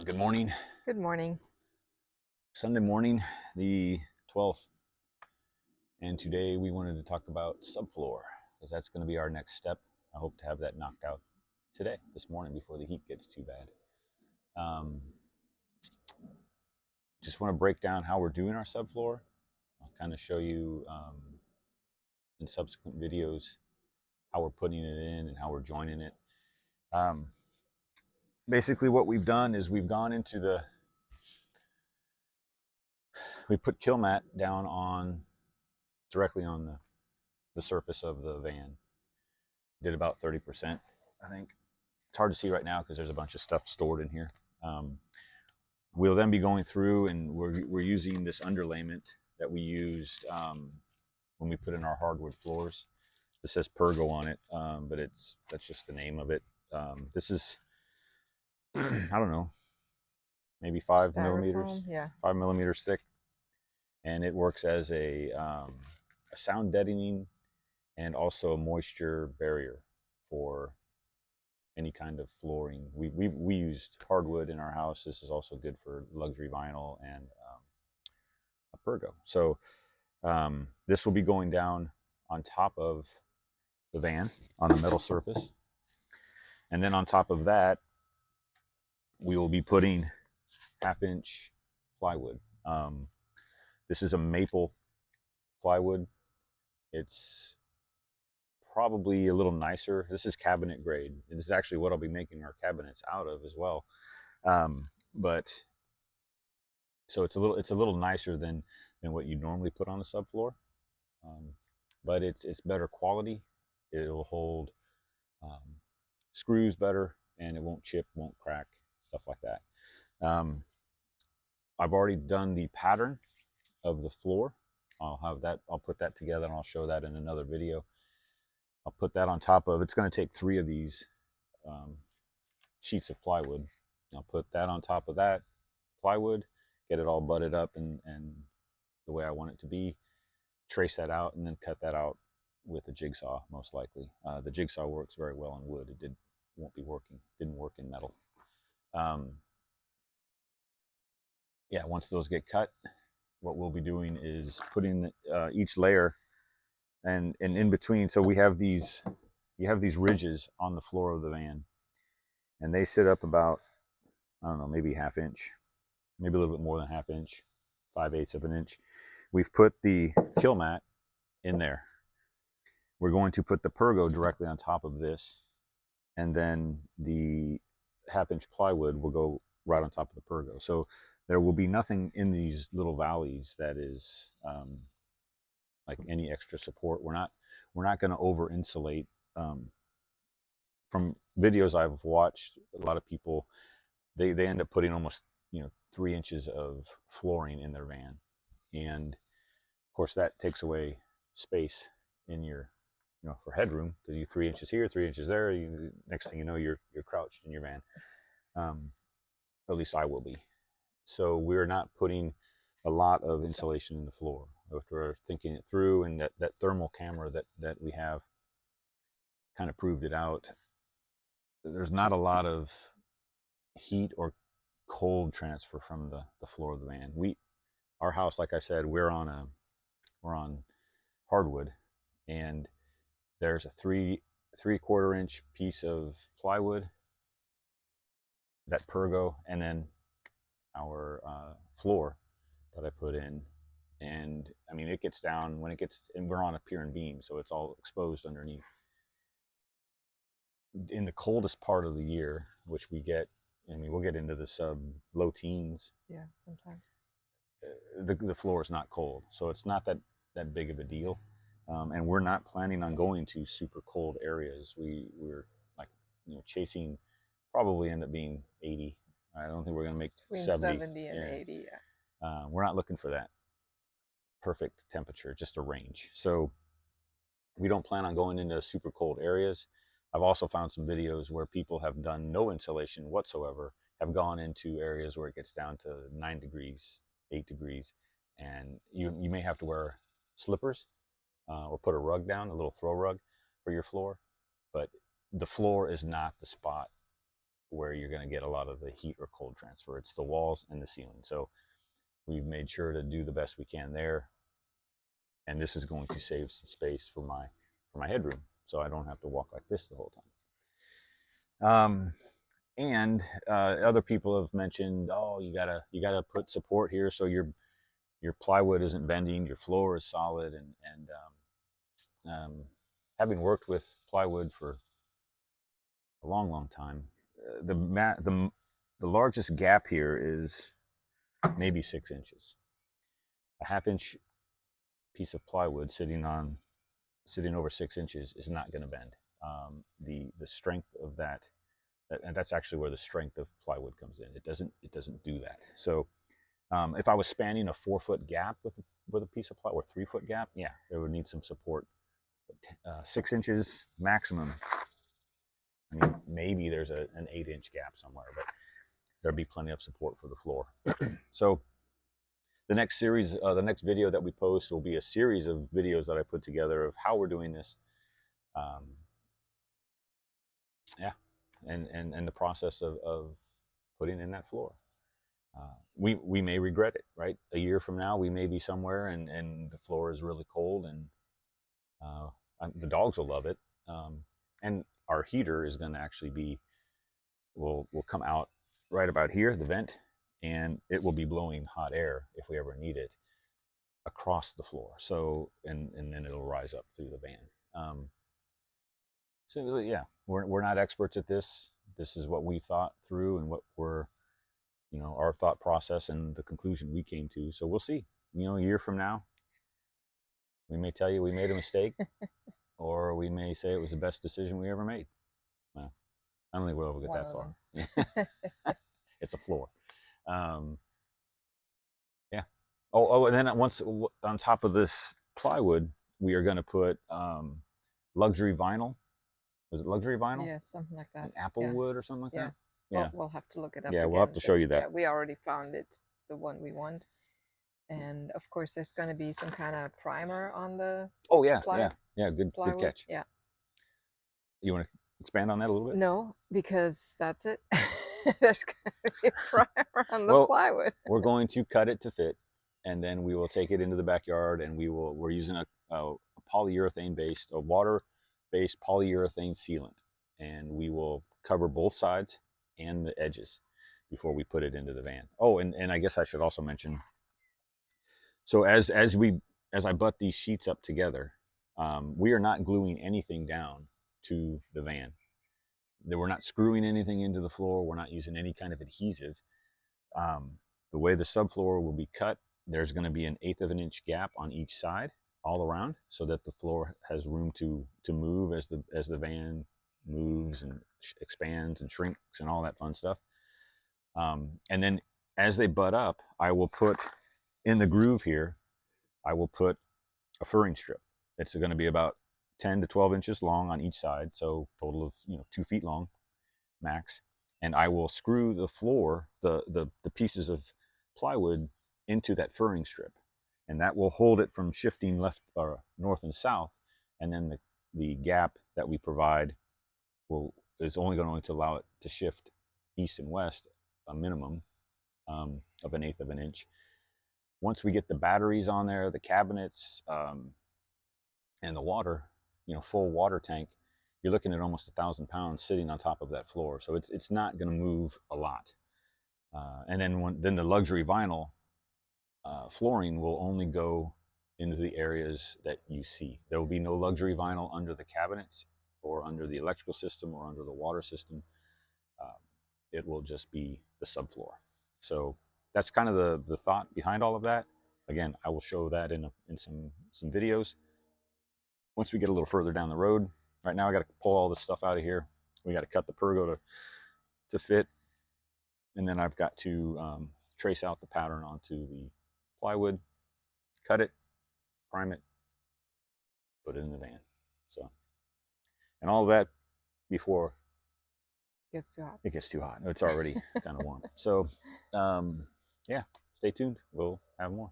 Good morning. Good morning. Sunday morning, the 12th. And today we wanted to talk about subfloor because that's going to be our next step. I hope to have that knocked out today, this morning, before the heat gets too bad. Just want to break down how we're doing our subfloor. I'll kind of show you in subsequent videos how we're putting it in and how we're joining it. Basically, what we've done is we've gone into we put kill mat down on directly on the surface of the van. Did about 30%, I think. It's hard to see right now because there's a bunch of stuff stored in here. We'll then be going through and we're using this underlayment that we used when we put in our hardwood floors. This says Pergo on it, but that's just the name of it. This is, I don't know, maybe 5 millimeters, Styrofoam, yeah. 5 millimeters thick. And it works as a sound deadening and also a moisture barrier for any kind of flooring. We used hardwood in our house. This is also good for luxury vinyl and a Pergo. So this will be going down on top of the van on a metal surface. And then on top of that, we will be putting 1/2-inch plywood. This is a maple plywood. It's probably a little nicer. This is cabinet grade. This is actually what I'll be making our cabinets out of as well. But so it's a little nicer than what you normally put on the subfloor. But it's better quality. It'll hold screws better, and it won't chip, won't crack, stuff like that. I've already done the pattern of the floor. I'll put that together, and I'll show that in another video. I'll put that on top of, it's going to take 3 of these sheets of plywood. I'll put that on top of that plywood, get it all butted up and the way I want it to be, trace that out, and then cut that out with a jigsaw, most likely. The jigsaw works very well in wood. Didn't work in metal. Yeah, once those get cut, what we'll be doing is putting each layer and in between. So you have these ridges on the floor of the van, and they sit up about, I don't know, maybe 1/2 inch, maybe a little bit more than 1/2 inch, 5/8 of an inch. We've put the kill mat in there. We're going to put the Pergo directly on top of this, and then the 1/2 inch plywood will go right on top of the Pergo. So there will be nothing in these little valleys that is like any extra support. We're not going to over insulate. From videos I've watched, a lot of people they end up putting almost 3 inches of flooring in their van, and of course that takes away space in your for headroom, because you 3 inches here, 3 inches there. Next thing you know, you're crouched in your van. At least I will be. So we're not putting a lot of insulation in the floor. We're thinking it through, and that thermal camera that we have kind of proved it out. There's not a lot of heat or cold transfer from the floor of the van. Our house, like I said, we're on hardwood, and there's a 3/4 inch piece of plywood, that Pergo, and then our floor that I put in. And I mean, it gets down and we're on a pier and beam, so it's all exposed underneath. In the coldest part of the year, which we get, I mean, we'll get into the low teens. Yeah, sometimes. The floor is not cold, so it's not that big of a deal. And we're not planning on going to super cold areas. We're like, chasing, probably end up being 80. I don't think we're going to make Between 70. 70 and 80, yeah. We're not looking for that perfect temperature, just a range. So we don't plan on going into super cold areas. I've also found some videos where people have done no insulation whatsoever, have gone into areas where it gets down to 9 degrees, 8 degrees, and you may have to wear slippers or put a rug down, a little throw rug for your floor. But the floor is not the spot where you're going to get a lot of the heat or cold transfer. It's the walls and the ceiling. So we've made sure to do the best we can there. And this is going to save some space for my headroom, so I don't have to walk like this the whole time. And other people have mentioned, oh, you gotta put support here so your plywood isn't bending, your floor is solid, and having worked with plywood for a long time, the largest gap here is maybe 6 inches. A half-inch piece of plywood sitting over 6 inches is not going to bend. The strength of that, and that's actually where the strength of plywood comes in. It doesn't do that. So if I was spanning a 4-foot gap with a piece of plywood, or 3-foot gap, yeah, it would need some support. But 6 inches maximum. I mean, maybe there's an 8-inch gap somewhere, but there'd be plenty of support for the floor. So the next video that we post will be a series of videos that I put together of how we're doing this. Yeah, and the process of putting in that floor. We may regret it, right? A year from now, we may be somewhere and the floor is really cold, and the dogs will love it. And our heater is going to actually will come out right about here, the vent, and it will be blowing hot air if we ever need it across the floor. So and then it'll rise up through the van. So yeah, we're not experts at this. This is what we thought through and what our thought process and the conclusion we came to. So we'll see. A year from now, we may tell you we made a mistake, or we may say it was the best decision we ever made. Well, I don't think we'll ever get that far. It's a floor. Yeah. And then once on top of this plywood, we are going to put luxury vinyl. Was it luxury vinyl? Yeah, something like that. Apple wood or something like that? Yeah. We'll have to look it up. Yeah, we'll have to show you that. Yeah, we already found it, the one we want. And of course, there's going to be some kind of primer on the. Oh yeah, good catch. Yeah. You want to expand on that a little bit? No, because that's it. There's going to be a primer on the plywood. We're going to cut it to fit, and then we will take it into the backyard, and we're using a polyurethane-based, a water-based polyurethane sealant, and we will cover both sides and the edges before we put it into the van. Oh, and I guess I should also mention, so as I butt these sheets up together, we are not gluing anything down to the van. We're not screwing anything into the floor. We're not using any kind of adhesive. The way the subfloor will be cut, there's going to be an 1/8 of an inch gap on each side all around, so that the floor has room to move as the van moves and expands and shrinks and all that fun stuff. And then as they butt up, I will put in the groove here, I will put a furring strip. It's going to be about 10 to 12 inches long on each side, so total of 2 feet long max. And I will screw the floor, the pieces of plywood, into that furring strip, and that will hold it from shifting left or north and south. And then the gap that we provide is only going to allow it to shift east and west a minimum of an 1/8 of an inch. Once we get the batteries on there, the cabinets, and the water, full water tank, you're looking at almost 1,000 pounds sitting on top of that floor. So it's not going to move a lot. And then the luxury vinyl flooring will only go into the areas that you see. There will be no luxury vinyl under the cabinets or under the electrical system or under the water system. It will just be the subfloor. So that's kind of the thought behind all of that. Again, I will show that in some videos once we get a little further down the road. Right now I got to pull all this stuff out of here. We got to cut the pergo to fit, and then I've got to trace out the pattern onto the plywood, cut it, prime it, put it in the van. So, and all of that before it gets too hot. It gets too hot. It's already kind of warm. So yeah, stay tuned. We'll have more.